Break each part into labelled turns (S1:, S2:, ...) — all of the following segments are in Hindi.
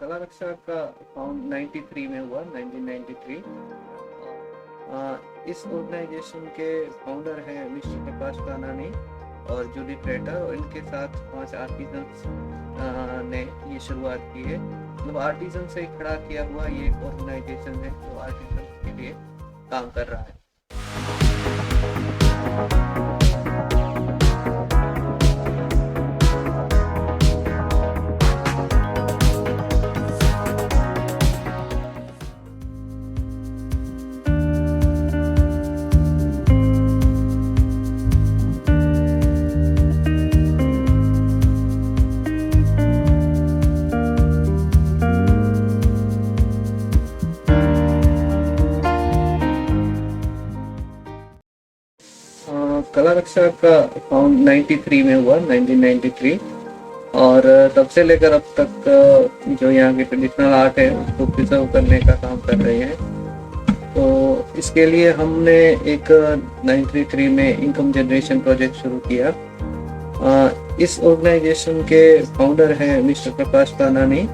S1: कला रक्षा का फाउंड 93 में हुआ, 1993। इस ऑर्गेनाइजेशन के फाउंडर हैं मिस्टर प्रकाश कानानी और जूडी ट्रेटर, और इनके साथ 5 आर्टिजन्स ने ये शुरुआत की है। मतलब आर्टिजन से खड़ा किया हुआ ये एक ऑर्गेनाइजेशन है जो आर्टिजन के लिए काम कर रहा है। कला रक्षा का फाउंड 93 में हुआ, 1993। और तब से लेकर अब तक जो यहाँ की ट्रेडिशनल आर्ट है उसको प्रिजर्व करने का काम कर रहे हैं। तो इसके लिए हमने एक 93 में इनकम जनरेशन प्रोजेक्ट शुरू किया। इस ऑर्गेनाइजेशन के फाउंडर हैं मिस्टर प्रकाश कानानी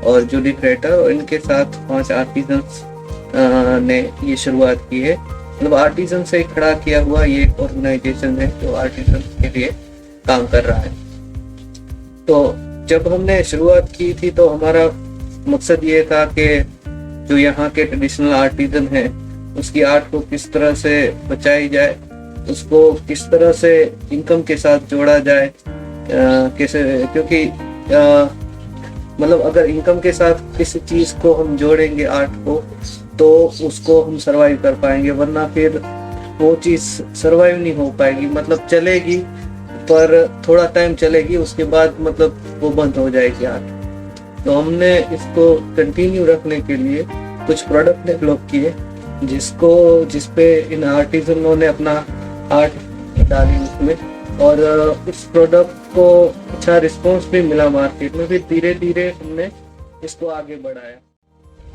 S1: और जूडी ट्रेटर, और इनके साथ 5 आर्टिजन्स ने ये शुरुआत की है। मतलब आर्टिजन से खड़ा किया हुआ ये एक ऑर्गेनाइजेशन है जो आर्टिजन के लिए काम कर रहा है। तो जब हमने शुरुआत की थी तो हमारा मकसद ये था कि जो यहाँ के ट्रेडिशनल आर्टिजन है उसकी आर्ट को किस तरह से बचाई जाए, उसको किस तरह से इनकम के साथ जोड़ा जाए। कैसे, क्योंकि मतलब अगर इनकम के साथ किसी चीज को हम जोड़ेंगे आर्ट को तो उसको हम सरवाइव कर पाएंगे, वरना फिर वो चीज सरवाइव नहीं हो पाएगी। मतलब चलेगी पर थोड़ा टाइम चलेगी, उसके बाद मतलब वो बंद हो जाएगी आर्ट। तो हमने इसको कंटिन्यू रखने के लिए कुछ प्रोडक्ट डेवलप किए जिसपे इन आर्टिजनों ने अपना आर्ट डाली उसमें, और इस प्रोडक्ट को अच्छा रिस्पॉन्स भी मिला मार्केट में। फिर धीरे धीरे हमने इसको आगे बढ़ाया।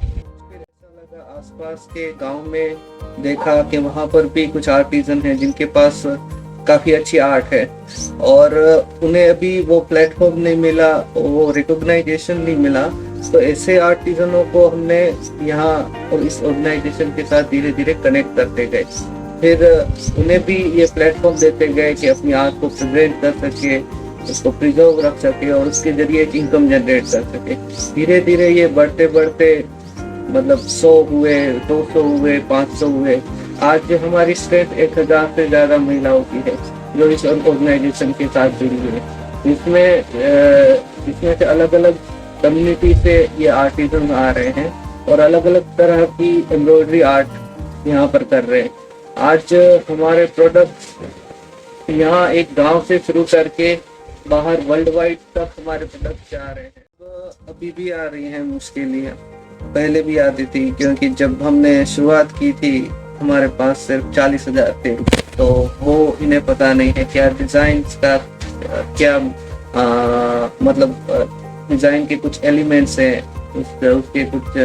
S1: फिर ऐसा लगा आसपास के गांव में देखा कि वहां पर भी कुछ आर्टिजन हैं जिनके पास काफी अच्छी आर्ट है, और उन्हें अभी वो प्लेटफॉर्म नहीं मिला, वो रिकॉग्नाइजेशन नहीं मिला। तो ऐसे आर्टिजनों को हमने यहाँ और इस ऑर्गेनाइजेशन के साथ धीरे धीरे कनेक्ट करते गए। फिर उन्हें भी ये प्लेटफॉर्म देते गए कि अपनी आर्ट को प्रेजेंट कर सके, उसको प्रिजर्व रख सके और उसके जरिए एक इनकम जनरेट कर सके। धीरे धीरे ये बढ़ते बढ़ते मतलब 100 हुए, 200 हुए, 500 हुए। आज जो हमारी स्ट्रेंथ 1000 से ज्यादा महिलाओं की है जो इस ऑर्गेनाइजेशन के साथ जुड़ी हुई है। इसमें से अलग अलग कम्युनिटी से ये आर्टिजन आ रहे हैं और अलग अलग तरह की एम्ब्रॉयडरी आर्ट यहाँ पर कर रहे हैं। आज हमारे प्रोडक्ट यहाँ एक गांव से शुरू करके बाहर वर्ल्ड वाइड तक हमारे प्रोडक्ट जा रहे हैं। अभी भी आ रही हैं मुश्किलें, पहले भी आती थी, क्योंकि जब हमने शुरुआत की थी हमारे पास सिर्फ 40,000 थे। तो वो इन्हें पता नहीं है क्या डिजाइन का क्या मतलब डिजाइन के कुछ एलिमेंट्स हैं, उसके कुछ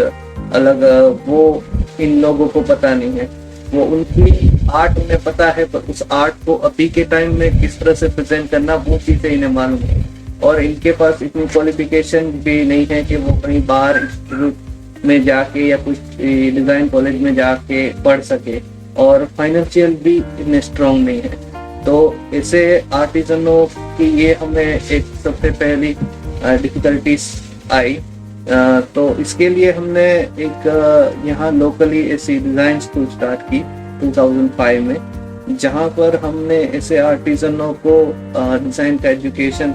S1: अलग वो इन लोगों को पता नहीं है। वो उनकी आर्ट उन्हें पता है, पर उस आर्ट को अभी के टाइम में किस तरह से प्रेजेंट करना वो चीजें इन्हें मालूम है। और इनके पास इतनी क्वालिफिकेशन भी नहीं है कि वो कहीं बाहर इंस्टीट्यूट में जाके या कुछ डिजाइन कॉलेज में जाके पढ़ सके, और फाइनेंशियल भी इतने स्ट्रॉन्ग नहीं है। तो ऐसे आर्टिजनों की ये हमें एक सबसे पहली डिफिकल्टीज आई। तो इसके लिए हमने एक यहाँ लोकली ऐसी डिजाइन स्कूल स्टार्ट की 2005 में, जहाँ पर हमने ऐसे आर्टिजनों को डिजाइन का एजुकेशन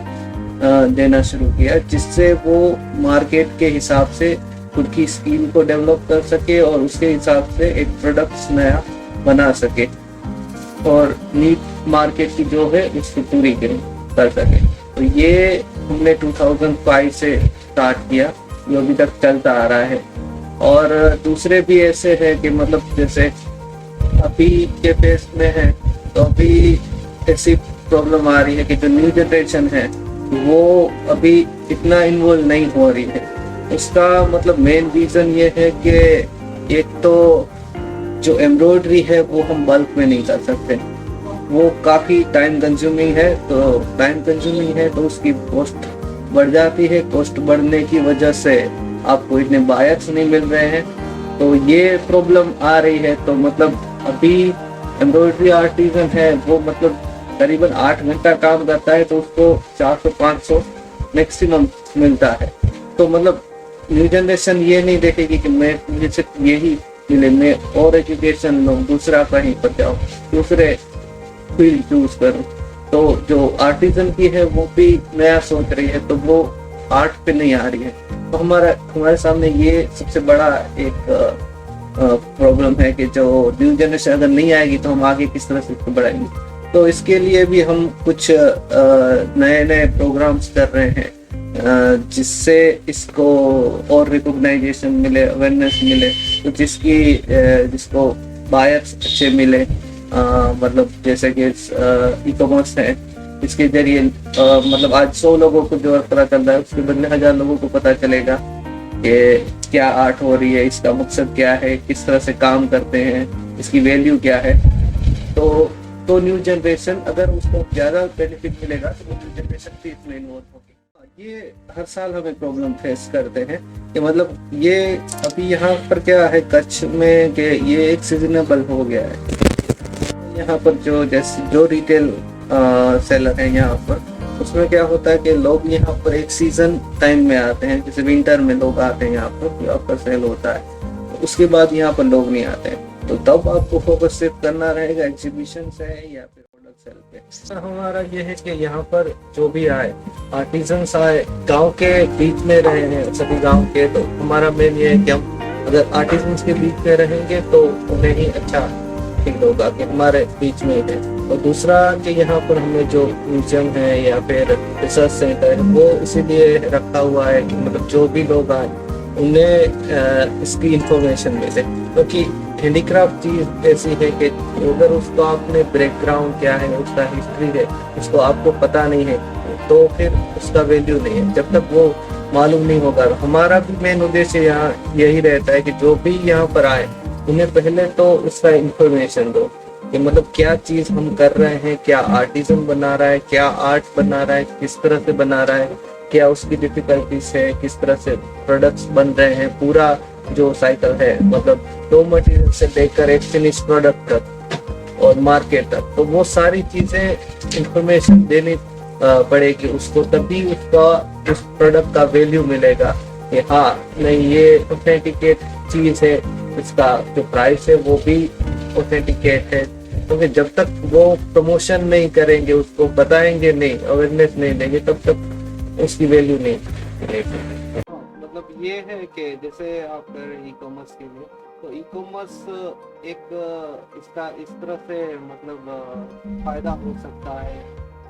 S1: देना शुरू किया, जिससे वो मार्केट के हिसाब से खुद की स्किल को डेवलप कर सके और उसके हिसाब से एक प्रोडक्ट नया बना सके और नीड मार्केट की जो है उसको पूरी कर सके। तो ये हमने 2005 से स्टार्ट किया, जो अभी तक चलता आ रहा है। और दूसरे भी ऐसे हैं कि मतलब जैसे अभी के फेस में है, तो अभी ऐसी प्रॉब्लम आ रही है कि जो न्यू जनरेशन है वो अभी इतना इन्वॉल्व नहीं हो रही है। उसका मतलब मेन रीजन ये है कि एक तो जो एम्ब्रॉयडरी है वो हम बल्क में नहीं कर सकते, वो काफी टाइम कंज्यूमिंग है। तो टाइम कंज्यूमिंग है तो उसकी कॉस्ट बढ़ जाती है। कॉस्ट बढ़ने की वजह से आपको इतने बायर्स नहीं मिल रहे हैं, तो ये प्रॉब्लम आ रही है। तो मतलब अभी एम्ब्रॉयडरी आर्टिजन है वो मतलब करीबन 8 घंटा काम करता है, तो उसको 400-500 मैक्सिमम मिलता है। तो मतलब न्यू जनरेशन ये नहीं देखेगी कि मैं मुझे सिर्फ यही मिले, मैं और एजुकेशन लूँ, दूसरा कहीं पर जाऊँ, दूसरे फील्ड चूज करूँ। तो जो आर्टिजन की है वो भी नया सोच रही है, तो वो आर्ट पे नहीं आ रही है। तो हमारे सामने ये सबसे बड़ा एक प्रॉब्लम है कि जो न्यू जनरेशन अगर नहीं आएगी तो हम आगे किस तरह से इसको बढ़ाएंगे। तो इसके लिए भी हम कुछ नए नए प्रोग्राम्स कर रहे हैं, जिससे इसको और रिकॉग्नाइजेशन मिले, अवेयरनेस मिले, तो जिसको बायर्स अच्छे मिले। मतलब जैसे कि ई कॉमर्स है, इसके जरिए मतलब आज 100 लोगों को जो पता चल रहा है उसके बदले 1000 लोगों को पता चलेगा कि क्या आर्ट हो रही है, इसका मकसद क्या है, किस तरह से काम करते हैं, इसकी वैल्यू क्या है। तो न्यू जनरेशन अगर उसको ज्यादा बेनिफिट मिलेगा तो न्यू जनरेशन भी इसमें इन्वॉल्व होगी। ये हर साल हमें प्रॉब्लम फेस करते हैं कि मतलब ये अभी यहाँ पर क्या है कच्छ में कि ये एक सीजनेबल हो गया है। यहाँ पर जो रिटेल सेलर है यहाँ पर, उसमें क्या होता है कि लोग यहाँ पर एक सीजन टाइम में आते हैं, जैसे विंटर में लोग आते हैं यहाँ पर, आपका सेल होता है, उसके बाद यहाँ पर लोग नहीं आते हैं। तो तब आपको फोकस सिर्फ करना रहेगा एग्जीबिशन से या फिर प्रोडक्ट सेल पे। हमारा ये है कि यहाँ पर जो भी आए आर्टिजन्स आए, गांव के बीच में रहे हैं सभी गांव के, तो हमारा मेन ये है कि हम अगर आर्टिजन्स के बीच में रहेंगे तो उन्हें ही अच्छा फील होगा कि हमारे बीच में है। और दूसरा कि यहाँ पर हमें जो म्यूजियम है या फिर रिसर्च सेंटर है वो इसीलिए रखा हुआ है कि मतलब जो भी लोग आए उन्हें इसकी इंफॉर्मेशन मिले, क्योंकि हैंडीक्राफ्ट चीज ऐसी है कि अगर उसको आपने बैकग्राउंड क्या है, उसका हिस्ट्री है, उसको आपको पता नहीं है तो फिर उसका वैल्यू नहीं है जब तक वो मालूम नहीं होगा। हमारा भी मेन उद्देश्य यहाँ यही रहता है कि जो भी यहाँ पर आए उन्हें पहले तो उसका इंफॉर्मेशन दो कि मतलब क्या चीज हम कर रहे हैं, क्या आर्टिजन बना रहा है, क्या आर्ट बना रहा है, किस तरह से बना रहा है, क्या उसकी डिफिकल्टीज है, किस तरह से प्रोडक्ट्स बन रहे हैं, पूरा जो साइकिल है मतलब रॉ मटेरियल से लेकर एक फिनिश प्रोडक्ट तक और मार्केट तक, तो वो सारी चीजें इंफॉर्मेशन देनी पड़ेगी उसको, तभी उसका उस प्रोडक्ट का वैल्यू मिलेगा कि हाँ नहीं ये ऑथेंटिकेट चीज है, इसका जो प्राइस है वो भी ऑथेंटिकेट है। क्योंकि जब तक वो प्रमोशन नहीं करेंगे, उसको बताएंगे नहीं, अवेयरनेस नहीं देंगे, तब तक उसकी वैल्यू नहीं मिलेगी। मतलब ये है कि जैसे आप कर रहे हैं ई कॉमर्स के लिए, तो ई कॉमर्स एक इसका इस तरह से मतलब फायदा हो सकता है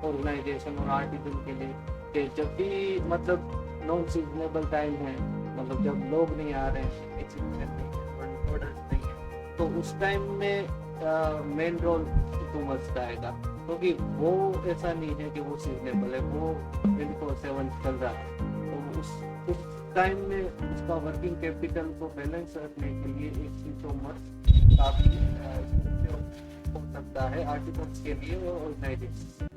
S1: ऑर्गेनाइजेशन और आर्टिजन के लिए कि जब भी मतलब नॉन सीजनेबल टाइम है, मतलब जब लोग नहीं आ रहे हैं, प्रोडक्ट नहीं है, तो उस टाइम में मेन रोल ई कॉमर्स का आएगा, क्योंकि वो ऐसा नहीं है कि वो सीजनेबल है, वो 24/7 चल रहा है। तो उस टाइम में उसका वर्किंग कैपिटल को बैलेंस रखने के लिए एक ई कॉमर्स काफी हो सकता है आर्टिकल्स के लिए और ऑर्गेनाइजेशन।